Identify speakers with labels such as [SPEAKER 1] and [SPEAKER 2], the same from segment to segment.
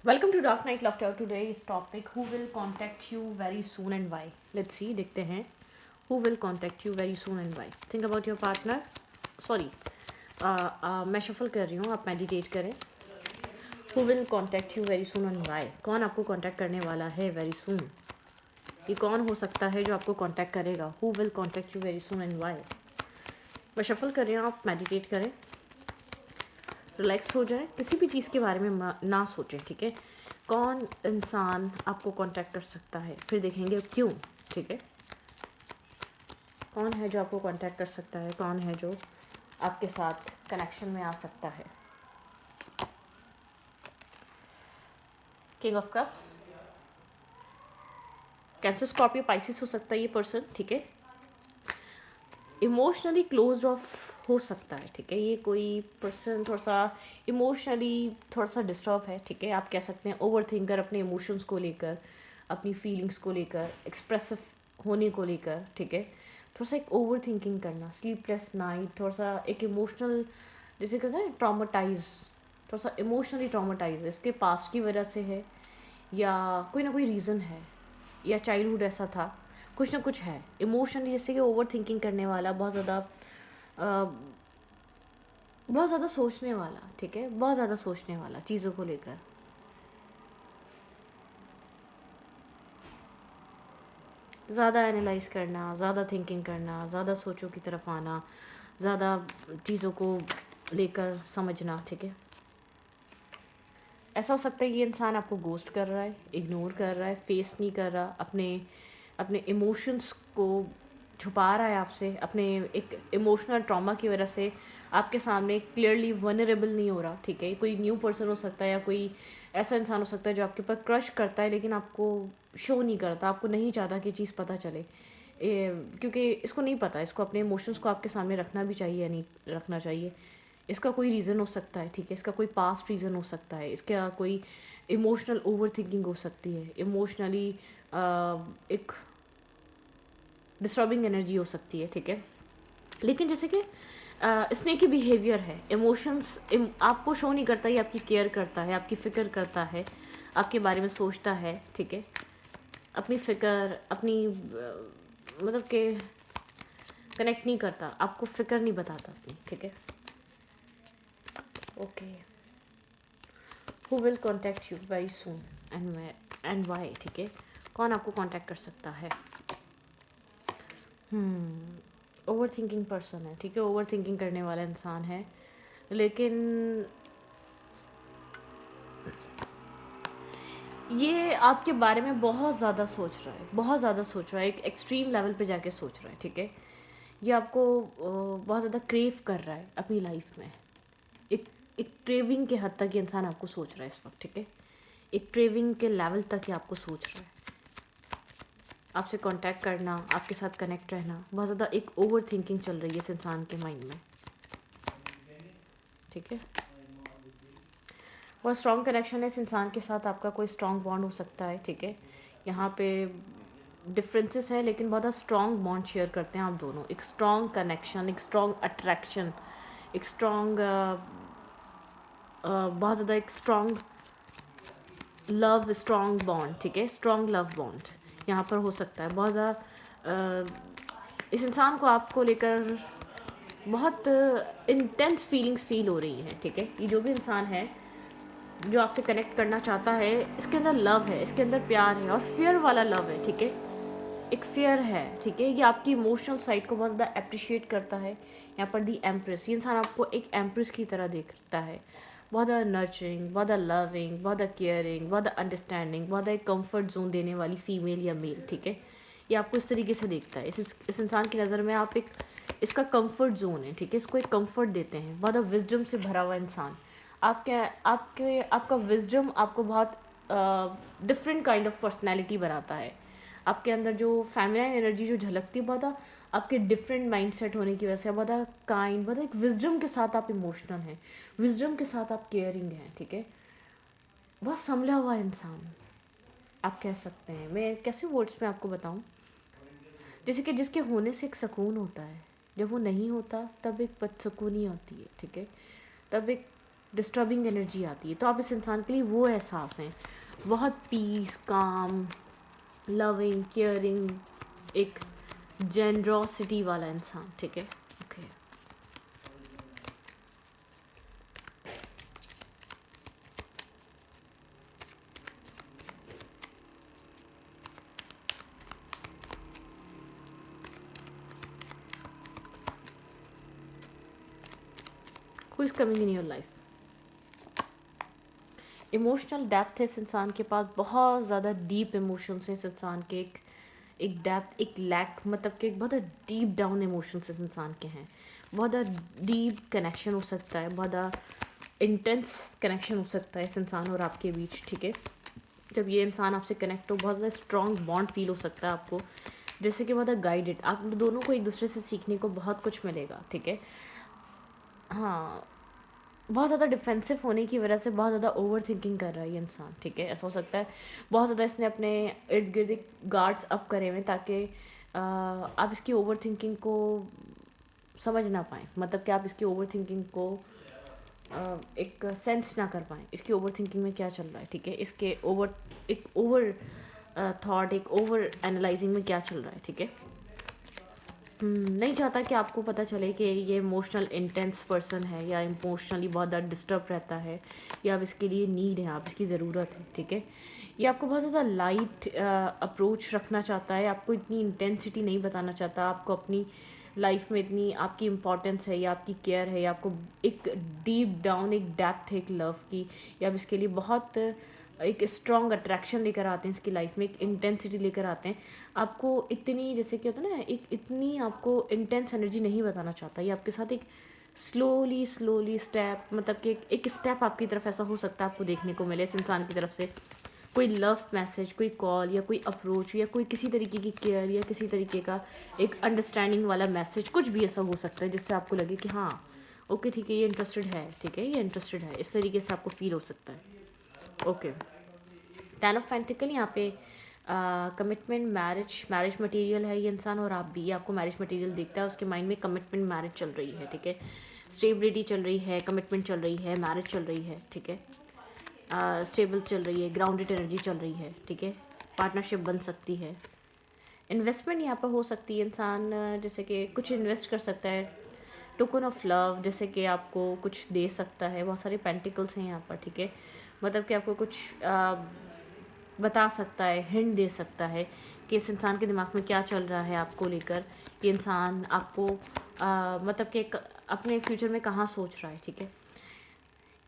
[SPEAKER 1] Welcome to Dark Night Laughter. Today's topic: Who will contact you very soon and why? Let's see. देखते हैं. Who will contact you very soon and why? Think about your partner. Sorry. मैं shuffle कर रही हूँ. आप meditate करें. Who will contact you very soon and why? कौन आपको contact करने वाला है very soon? ये कौन हो सकता है जो आपको contact करेगा? Who will contact you very soon and why? मैं shuffle कर रही हूँ. आप meditate करें. रिलैक्स हो जाए, किसी भी चीज़ के बारे में ना सोचें. ठीक है, कौन इंसान आपको कांटेक्ट कर सकता है, फिर देखेंगे क्यों. ठीक है, कौन है जो आपको कांटेक्ट कर सकता है, कौन है जो आपके साथ कनेक्शन में आ सकता है. King of cups, cancer, Scorpio, Pisces हो सकता है ये पर्सन. ठीक है, इमोशनली क्लोज ऑफ हो सकता है. ठीक है, ये कोई पर्सन थोड़ा सा इमोशनली थोड़ा सा डिस्टर्ब है. ठीक है, आप कह सकते हैं ओवर थिंकर, अपने इमोशंस को लेकर, अपनी फीलिंग्स को लेकर, एक्सप्रेसिव होने को लेकर. ठीक है, थोड़ा सा एक ओवर थिंकिंग करना, स्लीपलेस नाइट, थोड़ा सा एक इमोशनल, जैसे कहते हैं ट्रामाटाइज, थोड़ा सा इमोशनली ट्रामाटाइज इसके पास्ट की वजह से है, या कोई ना कोई रीज़न है, या चाइल्डहुड ऐसा था, कुछ ना कुछ है इमोशनली. जैसे कि ओवर थिंकिंग करने वाला, बहुत ज़्यादा सोचने वाला. ठीक है, बहुत ज़्यादा सोचने वाला चीज़ों को लेकर. ज़्यादा एनालाइज करना, ज़्यादा थिंकिंग करना, ज़्यादा सोचों की तरफ आना, ज़्यादा चीज़ों को लेकर समझना. ठीक है, ऐसा हो सकता है ये इंसान आपको गोस्ट कर रहा है, इग्नोर कर रहा है, फेस नहीं कर रहा, अपने अपने इमोशंस को छुपा रहा है आपसे, अपने एक इमोशनल ट्रॉमा की वजह से आपके सामने क्लियरली वनरेबल नहीं हो रहा. ठीक है, कोई न्यू पर्सन हो सकता है, या कोई ऐसा इंसान हो सकता है जो आपके ऊपर क्रश करता है, लेकिन आपको शो नहीं करता, आपको नहीं चाहता कि चीज़ पता चले. क्योंकि इसको नहीं पता, इसको अपने इमोशंस को आपके सामने रखना भी चाहिए या नहीं रखना चाहिए. इसका कोई रीज़न हो सकता है. ठीक है, इसका कोई पास्ट रीज़न हो सकता है, इसका कोई इमोशनल ओवर थिंकिंग हो सकती है, इमोशनली एक डिस्टर्बिंग एनर्जी हो सकती है. ठीक है, लेकिन जैसे कि स्नेकी बिहेवियर है, इमोशंस आपको शो नहीं करता, ये आपकी केयर करता है, आपकी फ़िक्र करता है, आपके बारे में सोचता है. ठीक है, अपनी फ़िक्र, अपनी मतलब कि कनेक्ट नहीं करता, आपको फ़िक्र नहीं बताता अपनी. ठीक है, okay. Who will contact you very soon and why. ठीक है, कौन आपको कॉन्टैक्ट कर सकता है. ओवर थिंकिंग पर्सन है. ठीक है, ओवर थिंकिंग करने वाला इंसान है, लेकिन ये आपके बारे में बहुत ज़्यादा सोच रहा है, बहुत ज़्यादा सोच रहा है, एक एक्सट्रीम लेवल पे जाके सोच रहा है. ठीक है, ये आपको बहुत ज़्यादा क्रेव कर रहा है अपनी लाइफ में. एक एक क्रेविंग के हद तक ये इंसान आपको सोच रहा है इस वक्त. ठीक है, एक क्रेविंग के लेवल तक ये आपको सोच रहा है. आपसे कांटेक्ट करना, आपके साथ कनेक्ट रहना, बहुत ज़्यादा एक ओवर थिंकिंग चल रही है इस इंसान के माइंड में. ठीक है, बहुत स्ट्रॉन्ग कनेक्शन है इस इंसान के साथ, आपका कोई स्ट्रॉन्ग बॉन्ड हो सकता है. ठीक है, यहाँ पे डिफरेंसेस हैं, लेकिन बहुत ज़्यादा स्ट्रॉन्ग बॉन्ड शेयर करते हैं आप दोनों. एक स्ट्रॉन्ग कनेक्शन, एक स्ट्रॉन्ग अट्रैक्शन, एक स्ट्रॉन्ग बहुत ज़्यादा एक स्ट्रॉन्ग लव, स्ट्रॉन्ग बॉन्ड. ठीक है, स्ट्रॉन्ग लव बॉन्ड यहाँ पर हो सकता है. बहुत ज़्यादा इस इंसान को आपको लेकर बहुत इंटेंस फीलिंग्स फील हो रही हैं. ठीक है, ये जो भी इंसान है जो आपसे कनेक्ट करना चाहता है, इसके अंदर लव है, इसके अंदर प्यार है, और फियर वाला लव है. ठीक है, एक फियर है. ठीक है, ये आपकी इमोशनल साइड को बहुत ज़्यादा अप्रिशिएट करता है. यहाँ पर दी एम्प्रेस, ये इंसान आपको एक एम्प्रेस की तरह देखता है. बहुत ज़्यादा नर्चरिंग, बहुत ज़्यादा लविंग, बहुत ज़्यादा केयरिंग, बहुत ज़्यादा अंडरस्टैंडिंग, बहुत ज़्यादा कंफर्ट जोन देने वाली फीमेल या मेल. ठीक है, ये आपको इस तरीके से देखता है. इस इंसान की नज़र में आप एक इसका कंफर्ट जोन है. ठीक है, इसको एक कंफर्ट देते हैं. बहुत ज़्यादा विजडम से भरा हुआ इंसान. आपका विजडम आपको बहुत डिफरेंट काइंड ऑफ पर्सनैलिटी बनाता है. आपके अंदर जो फेमिनाइन एनर्जी जो झलकती है, बहुत आपके डिफरेंट माइंडसेट होने की वजह से बहुत काइंड, बहुत एक विजडम के साथ आप इमोशनल हैं, विजडम के साथ आप केयरिंग हैं. ठीक है, बहुत संभला हुआ इंसान आप कह सकते हैं. मैं कैसे वर्ड्स में आपको बताऊं, जैसे कि जिसके होने से एक सुकून होता है, जब वो नहीं होता तब एक बदसुकूनी होती है. ठीक है, तब एक डिस्टर्बिंग एनर्जी आती है, तो आप इस इंसान के लिए वो एहसास हैं, बहुत पीस, काम, लविंग, केयरिंग, एक जेनरॉसिटी वाला इंसान, ठीक है। Okay, who is coming in your life? Emotional depth है इस इंसान के पास, बहुत ज़्यादा डीप इमोशंस हैं इस इंसान के, एक डेप्थ, एक लैक, मतलब कि एक बहुत डीप डाउन इमोशंस इस इंसान के हैं, बहुत डीप कनेक्शन हो सकता है, बहुत इंटेंस कनेक्शन हो सकता है इस इंसान और आपके बीच, ठीक है। जब ये इंसान आपसे कनेक्ट हो, बहुत ज़्यादा स्ट्रॉन्ग बॉन्ड फील हो सकता है आपको, जैसे कि बहुत गाइडेड, आप दोनों को एक दूसरे से सीखने को बहुत कुछ मिलेगा, ठीक है। हाँ, बहुत ज़्यादा डिफेंसिव होने की वजह से बहुत ज़्यादा ओवर थिंकिंग कर रहा है ये इंसान, ठीक है, ऐसा हो सकता है। बहुत ज़्यादा इसने अपने इर्द गिर्द गार्ड्स अप करे हुए ताकि आप इसकी ओवर थिंकिंग को समझ ना पाएँ, मतलब कि आप इसकी ओवर थिंकिंग को एक सेंस ना कर पाएँ, इसकी ओवर थिंकिंग में क्या चल रहा है, ठीक है, इसके ओवर थॉट, एक ओवर एनालाइजिंग में क्या चल रहा है, ठीक है। नहीं चाहता कि आपको पता चले कि ये इमोशनल इंटेंस पर्सन है, या इमोशनली बहुत ज़्यादा डिस्टर्ब रहता है, या अब इसके लिए नीड है, आप इसकी ज़रूरत है, ठीक है। ये आपको बहुत ज़्यादा लाइट अप्रोच रखना चाहता है, आपको इतनी इंटेंसिटी नहीं बताना चाहता, आपको अपनी लाइफ में इतनी आपकी इम्पोर्टेंस है, या आपकी केयर है, या आपको एक डीप डाउन, एक डेप्थ है एक लव की, या आप इसके लिए बहुत एक स्ट्रॉन्ग अट्रैक्शन लेकर आते हैं इसकी लाइफ में, एक इंटेंसिटी लेकर आते हैं। आपको इतनी, जैसे कि होता है ना, एक इतनी आपको इंटेंस एनर्जी नहीं बताना चाहता, ये आपके साथ एक स्लोली स्टेप, मतलब कि एक स्टेप आपकी तरफ ऐसा हो सकता है आपको देखने को मिले इस इंसान की तरफ से, कोई लव मैसेज, कोई कॉल, या कोई अप्रोच, या कोई किसी तरीके की केयर, या किसी तरीके का एक अंडरस्टैंडिंग वाला मैसेज, कुछ भी ऐसा हो सकता है जिससे आपको लगे कि हाँ ओके ठीक है, ये इंटरेस्टेड है, ठीक है, ये इंटरेस्टेड है, इस तरीके से आपको फील हो सकता है। ओके, 10 ऑफ पेंटिकल यहाँ पे कमिटमेंट, मैरिज मटेरियल है ये इंसान, और आप भी, ये आपको मैरिज मटेरियल देखता है, उसके माइंड में कमिटमेंट, मैरिज चल रही है, ठीक है, स्टेबिलिटी चल रही है, कमिटमेंट चल रही है, मैरिज चल रही है, ठीक है, स्टेबल चल रही है, ग्राउंडेड एनर्जी चल रही है, ठीक है, पार्टनरशिप बन सकती है, इन्वेस्टमेंट यहाँ पर हो सकती है, इंसान जैसे कि कुछ इन्वेस्ट कर सकता है, टोकन ऑफ लव, जैसे कि आपको कुछ दे सकता है, बहुत सारे पेंटिकल्स हैं यहाँ पर, ठीक है, मतलब कि आपको कुछ बता सकता है, हिंट दे सकता है कि इस इंसान के दिमाग में क्या चल रहा है आपको लेकर, ये इंसान आपको मतलब कि अपने फ्यूचर में कहाँ सोच रहा है, ठीक है।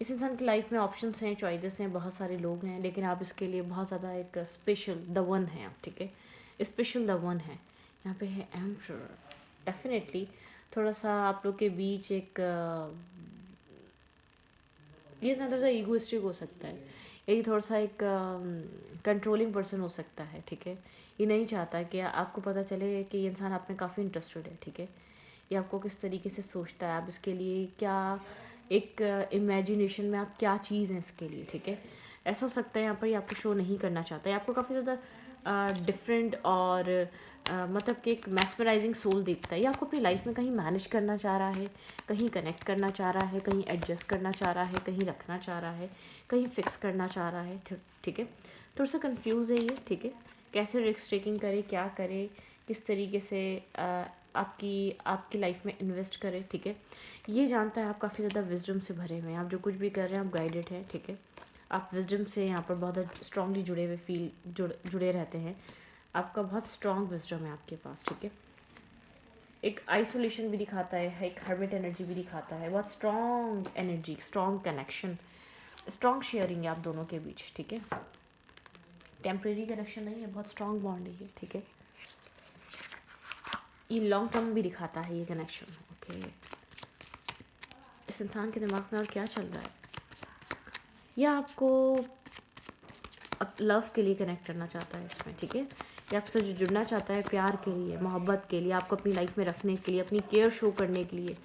[SPEAKER 1] इस इंसान की लाइफ में ऑप्शंस हैं, चॉइसेस हैं, बहुत सारे लोग हैं, लेकिन आप इसके लिए बहुत ज़्यादा एक स्पेशल द वन है आप, ठीक है, स्पेशल द वन है। यहाँ पे है एम्परर, डेफिनेटली थोड़ा सा आप लोग के बीच एक ये थोड़ा सा ईगोइस्टिक हो सकता है, ये थोड़ा सा एक कंट्रोलिंग पर्सन हो सकता है, ठीक है। ये नहीं चाहता कि आपको पता चले कि ये इंसान आप में काफ़ी इंटरेस्टेड है, ठीक है, ये आपको किस तरीके से सोचता है, आप इसके लिए क्या एक इमेजिनेशन में आप क्या चीज़ हैं इसके लिए, ठीक है। ऐसा हो सकता है यहाँ पर ये आपको शो नहीं करना चाहता है, आपको काफ़ी ज़्यादा डिफरेंट और मतलब कि एक मैस्मराइजिंग सोल देखता है, ये आपको अपनी लाइफ में कहीं मैनेज करना चाह रहा है, कहीं कनेक्ट करना चाह रहा है, कहीं एडजस्ट करना चाह रहा है, कहीं रखना चाह रहा है, कहीं फिक्स करना चाह रहा है, ठीक है। थोड़ा सा कंफ्यूज है ये, ठीक है, कैसे रिस्क टेकिंग करे, क्या करे, किस तरीके से आपकी लाइफ में इन्वेस्ट करे, ठीक है। ये जानता है आप काफ़ी ज़्यादा विजडम से भरे हुए हैं, आप जो कुछ भी कर रहे हैं आप गाइडेड हैं, ठीक है, आप विजडम से यहाँ पर बहुत स्ट्रांगली जुड़े हुए जुड़े रहते हैं, आपका बहुत स्ट्रॉन्ग विजडम है आपके पास, ठीक है। एक आइसोलेशन भी दिखाता है, एक हर्मिट एनर्जी भी दिखाता है, बहुत strong energy, strong connection, strong sharing है आप दोनों के बीच, ठीक है, टेम्परेरी कनेक्शन नहीं है, बहुत स्ट्रॉन्ग बॉन्ड है ये, ठीक है, ये लॉन्ग टर्म भी दिखाता है ये कनेक्शन, ओके। इस इंसान के दिमाग में और क्या चल रहा है, यह आपको लव के लिए कनेक्ट करना चाहता है इसमें, ठीक है, ये आपसे जो जुड़ना चाहता है प्यार के लिए, मोहब्बत के लिए, आपको अपनी लाइफ में रखने के लिए, अपनी केयर शो करने के लिए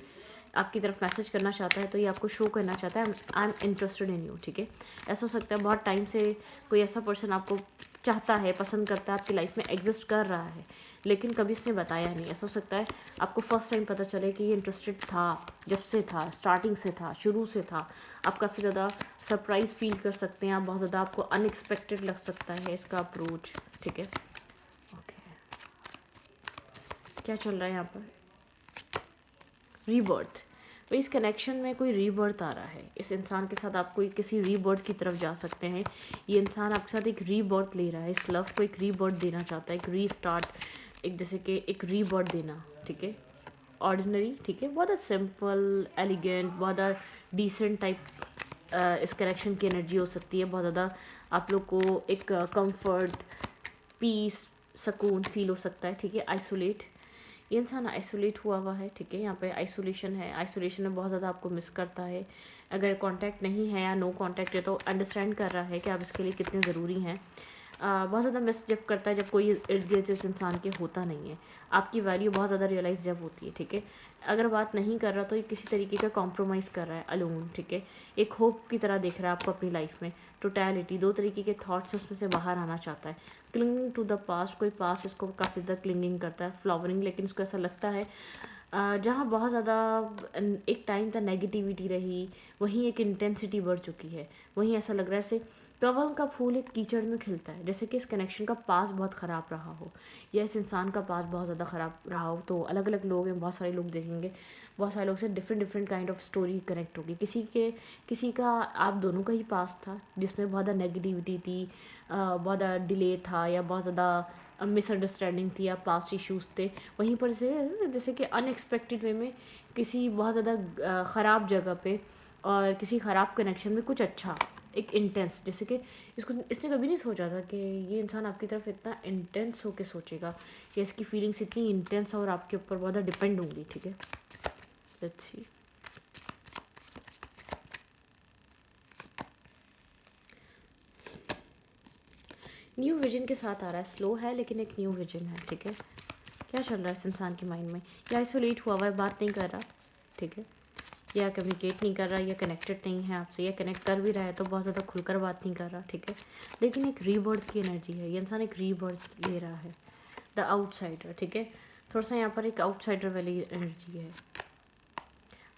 [SPEAKER 1] आपकी तरफ मैसेज करना चाहता है, तो ये आपको शो करना चाहता है I am interested in you, ठीक है। ऐसा हो सकता है बहुत टाइम से कोई ऐसा पर्सन आपको चाहता है, पसंद करता है, आपकी लाइफ में एग्जिस्ट कर रहा है, लेकिन कभी इसने बताया नहीं। ऐसा हो सकता है आपको फर्स्ट टाइम पता चले कि ये इंटरेस्टेड था, जब से था, स्टार्टिंग से था, शुरू से था। आप काफ़ी ज़्यादा सरप्राइज फील कर सकते हैं, आप बहुत ज़्यादा, आपको अनएक्सपेक्टेड लग सकता है इसका अप्रोच, ठीक है। ओके, क्या चल रहा है यहाँ पर? रीबर्थ। तो इस कनेक्शन में कोई रीबर्थ आ रहा है, इस इंसान के साथ आप कोई किसी रीबर्थ की तरफ जा सकते हैं। ये इंसान आपके साथ एक रीबर्थ ले रहा है, इस लव को एक रीबर्थ देना चाहता है, एक रीस्टार्ट, एक जैसे कि एक रीबर्थ देना, ठीक है। ऑर्डिनरी, ठीक है, बहुत सिंपल, एलिगेंट, बहुत डिसेंट टाइप इस कनेक्शन की एनर्जी हो सकती है। बहुत ज़्यादा आप लोग को एक कंफर्ट, पीस, सुकून फील हो सकता है, ठीक है। आइसोलेट, ये इंसान आइसोलेट हुआ हुआ है, ठीक है। यहाँ पे आइसोलेशन है, आइसोलेशन में बहुत ज़्यादा आपको मिस करता है। अगर कांटेक्ट नहीं है या नो कांटेक्ट है तो अंडरस्टैंड कर रहा है कि आप इसके लिए कितने ज़रूरी हैं। बहुत ज़्यादा मिस जब करता है जब कोई इर्द गिर्द इस इंसान के होता नहीं है। आपकी वैल्यू बहुत ज़्यादा रियलाइज़ जब होती है, ठीक है। अगर बात नहीं कर रहा तो ये किसी तरीके का कॉम्प्रोमाइज़ कर रहा है, अलोन, ठीक है। एक होप की तरह देख रहा है आपको अपनी लाइफ में, टोटैलिटी, दो तरीके के थॉट्स उसमें से बाहर आना चाहता है। क्लिंगिंग टू द पास्ट, कोई पास्ट इसको काफ़ी ज़्यादा क्लिंगिंग करता है, फ्लावरिंग, लेकिन उसको ऐसा लगता है जहाँ बहुत ज़्यादा एक टाइम था नेगेटिविटी रही, वहीं एक इंटेंसिटी बढ़ चुकी है। वहीं ऐसा लग रहा है जैसे कमल का फूल एक कीचड़ में खिलता है, जैसे कि इस कनेक्शन का पास बहुत ख़राब रहा हो, या इस इंसान का पास बहुत ज़्यादा ख़राब रहा हो। तो अलग अलग लोग हैं, बहुत सारे लोग देखेंगे, बहुत सारे लोग से different kind of story connect होगी। किसी का आप दोनों का ही पास था जिसमें बहुत ज़्यादा नेगेटिविटी थी, बहुत ज़्यादा डिले था, या बहुत ज़्यादा मिसअंडरस्टैंडिंग थी, या पास्ट इश्यूज़ थे। वहीं पर जैसे कि अनएक्सपेक्टेड वे में किसी बहुत ज़्यादा ख़राब जगह पे और किसी ख़राब कनेक्शन में कुछ अच्छा, एक इंटेंस, जैसे कि इसने कभी नहीं सोचा था कि ये इंसान आपकी तरफ इतना इंटेंस होके सोचेगा, कि इसकी फीलिंग्स इतनी इंटेंस और आपके ऊपर बहुत ज़्यादा डिपेंड होंगी, ठीक है। Let's see. न्यू विजन के साथ आ रहा है, स्लो है लेकिन एक न्यू विजन है, ठीक है। क्या चल रहा है इस इंसान के माइंड में? या आइसोलेट हुआ हुआ है, बात नहीं कर रहा, ठीक है, या कम्युनिकेट नहीं कर रहा, या कनेक्टेड नहीं है आपसे, या कनेक्ट कर भी रहा है तो बहुत ज़्यादा खुलकर बात नहीं कर रहा, ठीक है। लेकिन एक रीबर्थ की एनर्जी है, ये इंसान एक रीबर्थ ले रहा है, द आउटसाइडर, ठीक है। थोड़ा सा यहाँ पर एक आउटसाइडर वाली एनर्जी है।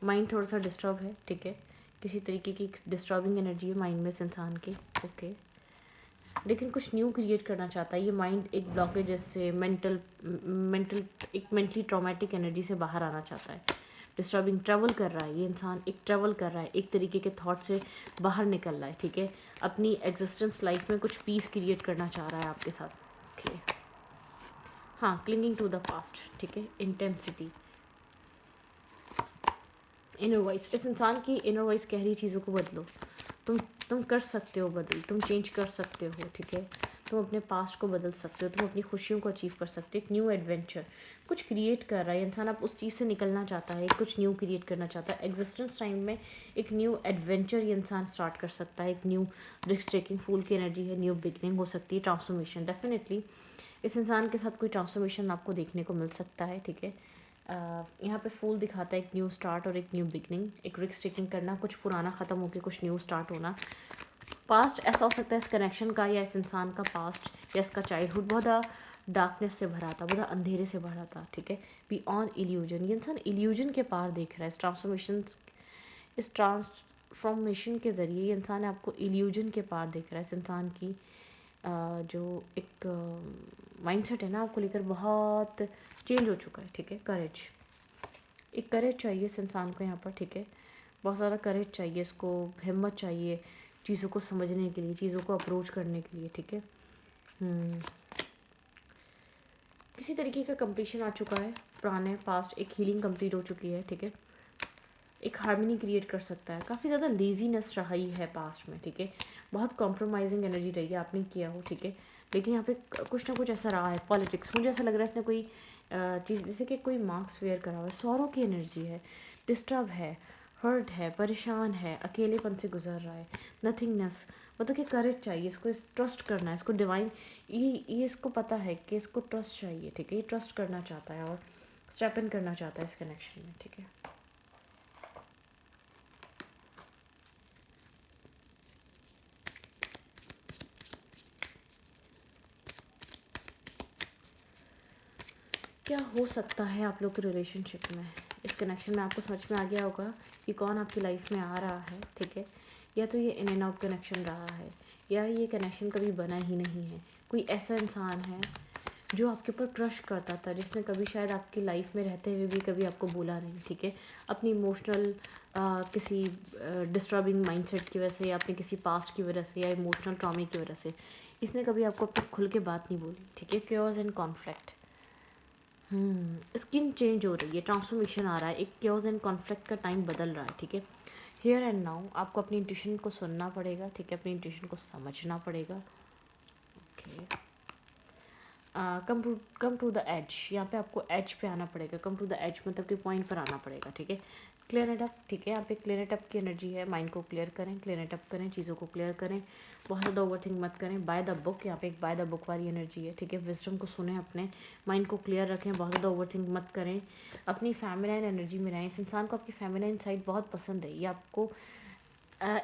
[SPEAKER 1] माइंड थोड़ा सा डिस्टर्ब है, ठीक है, किसी तरीके की डिस्टर्बिंग एनर्जी है माइंड में इस इंसान की, ओके। लेकिन कुछ न्यू क्रिएट करना चाहता है ये माइंड, एक ब्लॉकेज से मेंटल एक मेंटली ट्रॉमेटिक एनर्जी से बाहर आना चाहता है। डिस्टर्बिंग, ट्रैवल कर रहा है ये इंसान, एक ट्रैवल कर रहा है, एक तरीके के थॉट से बाहर निकल रहा है, ठीक है। अपनी एग्जिस्टेंस लाइफ में कुछ पीस क्रिएट करना चाह रहा है आपके साथ, ओके। हाँ, क्लिंगिंग टू द पास्ट, ठीक है, इंटेंसिटी, इनर वॉइस, इस इंसान की इनर वॉइस कह रही चीज़ों को बदलो, तुम कर सकते हो बदल, तुम चेंज कर सकते हो, ठीक है। तुम अपने पास्ट को बदल सकते हो, तुम अपनी खुशियों को अचीव कर सकते हो। एक न्यू एडवेंचर कुछ क्रिएट कर रहा है इंसान, अब उस चीज़ से निकलना चाहता है, कुछ न्यू क्रिएट करना चाहता है। एग्जिस्टेंस टाइम में एक न्यू एडवेंचर ये इंसान स्टार्ट कर सकता है, एक न्यू रिस्क टेकिंग, फूल की एनर्जी है, न्यू बिगनिंग हो सकती है, ट्रांसफॉर्मेशन, डेफिनेटली इस इंसान के साथ कोई ट्रांसफॉर्मेशन आपको देखने को मिल सकता है, ठीक है। यहाँ पे फूल दिखाता है एक न्यू स्टार्ट और एक न्यू बिगनिंग, एक रिस्क टेकिंग करना, कुछ पुराना ख़त्म होकर कुछ न्यू स्टार्ट होना। पास्ट ऐसा हो सकता है इस कनेक्शन का, या इस इंसान का पास्ट या इसका चाइल्डहुड बहुत ज़्यादा डार्कनेस से भरा था, बहुत ज़्यादा अंधेरे से भरा था, ठीक है। बियॉन्ड इल्यूजन, ये इंसान इल्यूजन के पार देख रहा है। इस ट्रांसफॉर्मेशन के ज़रिए ये इंसान आपको इल्यूजन के पार देख रहा है। इस इंसान की जो एक माइंडसेट है ना आपको लेकर, बहुत चेंज हो चुका है, ठीक है। करेज, एक करेज चाहिए इस इंसान को यहाँ पर, ठीक है। बहुत ज़्यादा करेज चाहिए इसको, हिम्मत चाहिए चीज़ों को समझने के लिए, चीज़ों को अप्रोच करने के लिए, ठीक है। किसी तरीके का कंप्लीशन आ चुका है, पुराने पास्ट एक हीलिंग कंप्लीट हो चुकी है, ठीक है। एक हार्मनी क्रिएट कर सकता है। काफ़ी ज़्यादा लेजीनेस रही है पास्ट में, ठीक है। बहुत कॉम्प्रोमाइजिंग एनर्जी रही है, आपने किया हो, ठीक है। लेकिन यहाँ पे कुछ ना कुछ ऐसा रहा है, पॉलिटिक्स, मुझे ऐसा लग रहा है इसने कोई चीज़, जैसे कि कोई मार्क्स वेयर करा हुआ है, सौरों की एनर्जी है, डिस्टर्ब है, हर्ट है, परेशान है, अकेलेपन से गुजर रहा है, नथिंगनेस, मतलब कि करेज चाहिए इसको, इस ट्रस्ट करना है इसको, डिवाइन, ये इसको पता है कि इसको ट्रस्ट चाहिए, ठीक है। ये ट्रस्ट करना चाहता है और स्टेप इन करना चाहता है इस कनेक्शन में, ठीक है। क्या हो सकता है आप लोग के रिलेशनशिप में? इस कनेक्शन में आपको समझ में आ गया होगा कि कौन आपकी लाइफ में आ रहा है, ठीक है? या तो ये इन एंड आउट कनेक्शन रहा है, या ये कनेक्शन कभी बना ही नहीं है। कोई ऐसा इंसान है जो आपके ऊपर क्रश करता था, जिसने कभी शायद आपकी लाइफ में रहते हुए भी कभी आपको बोला नहीं, ठीक है? अपनी इमोशनल किसी डिस्टर्बिंग माइंडसेट की वजह से, या अपने किसी पास्ट की वजह से, या इमोशनल ट्रॉमे की वजह से इसने कभी आपको अब तक खुल के बात नहीं बोली, ठीक है? Curse and conflict, skin change हो रही है, ट्रांसफॉर्मेशन आ रहा है, एक क्योर्स एंड कॉन्फ्लिक्ट का टाइम बदल रहा है, ठीक है? हियर एंड नाउ आपको अपनी इंट्यूशन को सुनना पड़ेगा, ठीक है? अपनी इंट्यूशन को समझना पड़ेगा। Okay, come to the edge, यहाँ पे आपको एज पे आना पड़ेगा। कम टू द एज मतलब कि पॉइंट पर आना पड़ेगा, ठीक है? क्लियर इट अप, ठीक है? यहाँ पे क्लियर इट अप की एनर्जी है। माइंड को क्लियर करें, क्लियर इट अप करें, चीज़ों को क्लियर करें, बहुत ज़्यादा ओवरथिंक मत करें। बाय द बुक, यहाँ पे एक बाय द बुक वाली एनर्जी है, ठीक है? विजडम को सुने, अपने माइंड को क्लियर रखें, बहुत ज़्यादा ओवरथिंक मत करें, अपनी फेमिनाइन एनर्जी में रहें। इस इंसान को आपकी फेमिनाइन साइड बहुत पसंद है, ये आपको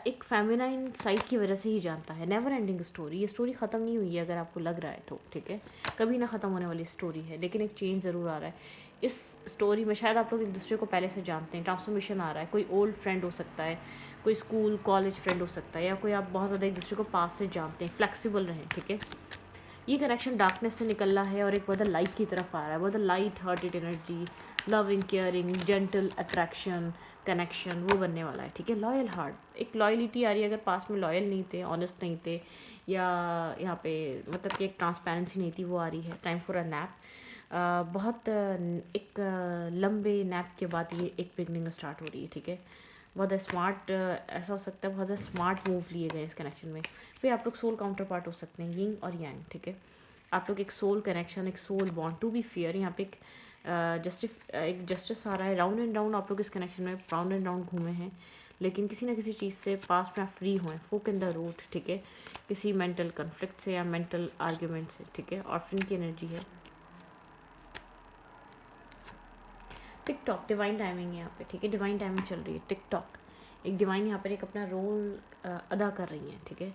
[SPEAKER 1] एक फेमिनाइन साइड की वजह से ही जानता है। नेवर एंडिंग स्टोरी, ये स्टोरी ख़त्म नहीं हुई है अगर आपको लग रहा है तो, ठीक है? कभी ना ख़त्म होने वाली स्टोरी है, लेकिन एक चेंज ज़रूर आ रहा है इस स्टोरी में। शायद आप लोग एक दूसरे को पहले से जानते हैं, ट्रांसफॉर्मेशन आ रहा है। कोई ओल्ड फ्रेंड हो सकता है, कोई स्कूल कॉलेज फ्रेंड हो सकता है, या कोई आप बहुत ज़्यादा एक दूसरे को पास से जानते हैं। फ्लेक्सिबल रहें, ठीक है? ये कनेक्शन डार्कनेस से निकल रहा है और एक बहुत लाइट की तरफ आ रहा है। बहुत light hearted energy, loving, caring, gentle attraction, connection वो बनने वाला है, ठीक है? लॉयल हार्ट, एक लॉयलिटी आ रही है। अगर पास में लॉयल नहीं थे, ऑनेस्ट नहीं थे, या यहाँ पे मतलब कि एक ट्रांसपेरेंसी नहीं थी, वो आ रही है। टाइम फॉर अ नैप, बहुत एक लंबे नैप के बाद ये एक बिगनिंग स्टार्ट हो रही है, ठीक है? बहुत स्मार्ट, ऐसा हो सकता है बहुत ज़्यादा स्मार्ट मूव लिए गए इस कनेक्शन में। फिर आप लोग सोल काउंटर पार्ट हो सकते हैं, यिंग और यांग, ठीक है? आप लोग एक सोल कनेक्शन, एक soul bond, to be fair. यहाँ पे एक जस्टिस आ रहा है। राउंड एंड राउंड आप लोग इस कनेक्शन में राउंड एंड राउंड घूमे हैं, लेकिन किसी ना किसी चीज़ से पास्ट में आप फ्री हुए, फोक इन द रूट, ठीक है? किसी मेंटल कन्फ्लिक्ट से या मेंटल आर्ग्यूमेंट से, ठीक है? ऑर्फन की एनर्जी है। टिकटॉक डिवाइन टाइमिंग है यहाँ पे, ठीक है? डिवाइन टाइमिंग चल रही है। टिकटॉक एक डिवाइन यहाँ पर एक अपना रोल अदा कर रही है, ठीक है?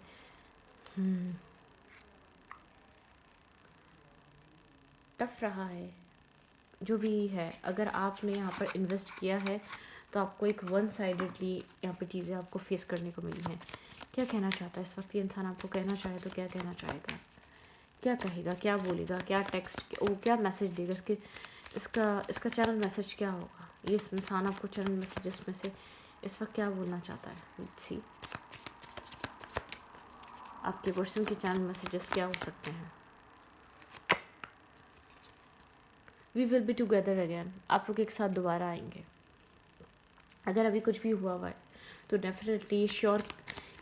[SPEAKER 1] टफ रहा है जो भी है। अगर आपने यहाँ पर इन्वेस्ट किया है तो आपको एक वन साइडेडली यहाँ पे चीज़ें आपको फेस करने को मिली हैं। क्या कहना चाहता है इस वक्त ये इंसान? आपको कहना चाहे तो क्या कहना चाहेगा, क्या कहेगा, क्या बोलेगा, क्या टेक्स्ट, वो क्या मैसेज देगा? इसका चैनल मैसेज क्या होगा? ये इंसान आपको चैनल मैसेजेस में से इस वक्त क्या बोलना चाहता है? लेट्स सी आपके पर्सन के चैनल मैसेजेस क्या हो सकते हैं। We will be together again, आप लोग एक साथ दोबारा आएंगे। अगर अभी कुछ भी हुआ है तो डेफिनेटली ये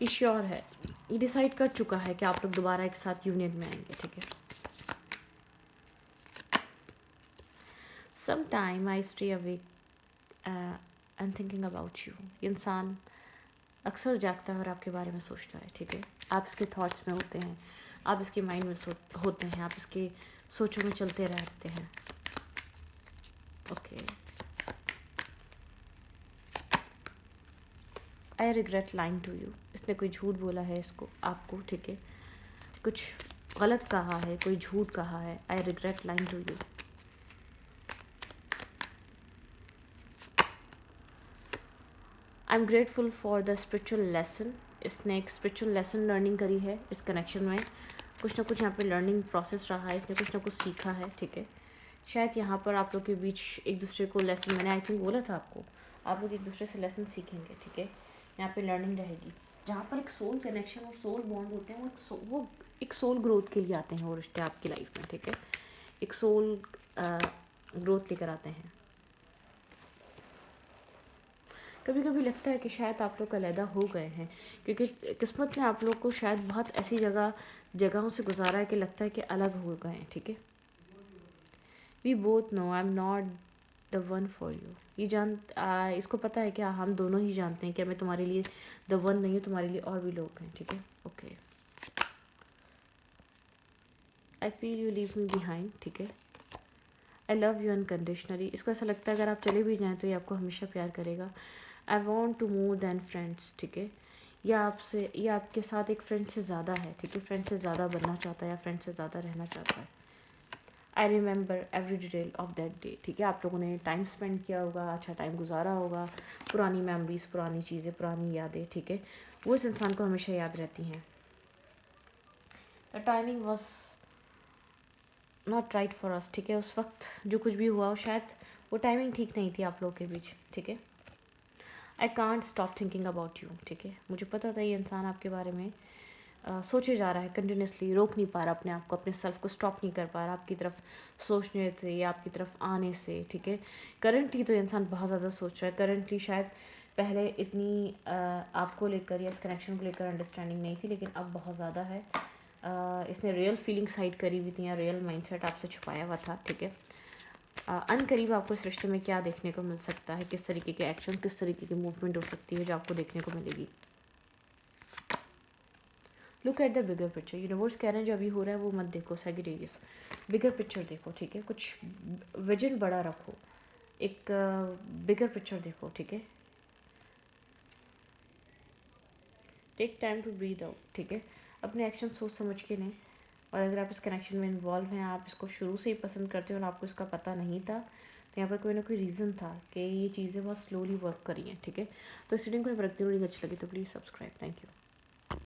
[SPEAKER 1] श्योर है, ये डिसाइड कर चुका है कि आप लोग दोबारा एक साथ यूनियन में आएंगे, ठीक है? Some time I stay awake and thinking about you. इंसान अक्सर जागता है और आपके बारे में सोचता है, ठीक है? आप इसके थॉट्स में होते हैं, आप इसके माइंड में होते हैं, आप इसके सोचों में चलते रहते हैं। Okay, I regret lying to you. इसने कोई झूठ बोला है इसको आपको, ठीक है? कुछ गलत कहा है, कोई झूठ कहा है। I regret lying to you. I am grateful for the spiritual lesson. इसने एक स्पिरिचुअल लेसन लर्निंग करी है इस कनेक्शन में। कुछ ना कुछ यहाँ पे लर्निंग प्रोसेस रहा है, इसने कुछ ना कुछ सीखा है, ठीक है? शायद यहाँ पर आप लोग के बीच एक दूसरे को लेसन, मैंने आई थिंक बोला था आपको, आप लोग एक दूसरे से लेसन सीखेंगे, ठीक है? यहाँ पे लर्निंग रहेगी। जहाँ पर एक सोल कनेक्शन और सोल बॉन्ड होते हैं, वो एक सोल ग्रोथ के लिए आते हैं वो रिश्ते आपकी लाइफ में, ठीक है? एक सोल ग्रोथ लेकर आते हैं। कभी कभी लगता है कि शायद आप लोग अलहदा हो गए हैं, क्योंकि किस्मत ने आप लोग को शायद बहुत ऐसी जगहों से गुजारा है कि लगता है कि अलग हो गए हैं, ठीक है? We both know I am not the one for you. इसको पता है कि हम दोनों ही जानते हैं कि मैं तुम्हारे लिए द वन नहीं हूँ, तुम्हारे लिए और भी लोग हैं, ठीक है? Okay, I feel you leave me behind, ठीक है? I love you unconditionally. इसको ऐसा लगता है अगर आप चले भी जाएँ तो ये आपको हमेशा प्यार करेगा। I want to more than friends, ठीक है? या आपके साथ एक फ्रेंड से ज़्यादा है, ठीक है? फ्रेंड से ज़्यादा बनना चाहता है या फ्रेंड से ज़्यादा रहना चाहता है। I remember every detail of that day, ठीक है। आप लोगों ने टाइम स्पेंड किया होगा, अच्छा टाइम गुजारा होगा, पुरानी मेमोरीज, पुरानी चीज़ें, पुरानी यादें, ठीक है, वो इस इंसान को हमेशा याद रहती हैं। The timing was not right for us, ठीक है। उस वक्त जो कुछ भी हुआ शायद वो टाइमिंग ठीक नहीं थी आप लोगों के बीच, ठीक है। I can't stop thinking about you, ठीक है। मुझे पता था ये इंसान आपके बारे में सोचे जा रहा है कंटिन्यूसली, रोक नहीं पा रहा अपने आप को, अपने सेल्फ को स्टॉप नहीं कर पा रहा आपकी तरफ सोचने से या आपकी तरफ आने से, ठीक है। करंटली तो इंसान बहुत ज़्यादा सोच रहा है, करंटली शायद पहले इतनी आपको लेकर या इस कनेक्शन को लेकर अंडरस्टैंडिंग नहीं थी, लेकिन अब बहुत ज़्यादा है। इसने रियल फीलिंग साइड करी हुई थी या रियल माइंडसेट आपसे छुपाया हुआ था, ठीक है। अनकरीब आपको इस रिश्ते में क्या देखने को मिल सकता है, किस तरीके के एक्शन, किस तरीके की मूवमेंट हो सकती है जो आपको देखने को मिलेगी। Look at the bigger picture, universe कह रहे हैं जो अभी हो रहा है वो मत देखो सेजिटेरियस, बिगर पिक्चर देखो, ठीक है। कुछ विजन बड़ा रखो, एक बिगर पिक्चर देखो, ठीक है। Take time to breathe out, ठीक है। अपने एक्शन सोच समझ के लें, और अगर आप इस कनेक्शन में इन्वॉल्व हैं, आप इसको शुरू से ही पसंद करते हो और आपको इसका पता नहीं था, तो यहाँ पर कोई ना कोई रीज़न था कि ये चीज़ें बहुत स्लोली वर्क करी हैं, ठीक है। तो इस रीडिंग को रखती हुई अच्छी लगी तो प्लीज़ सब्सक्राइब। Thank you.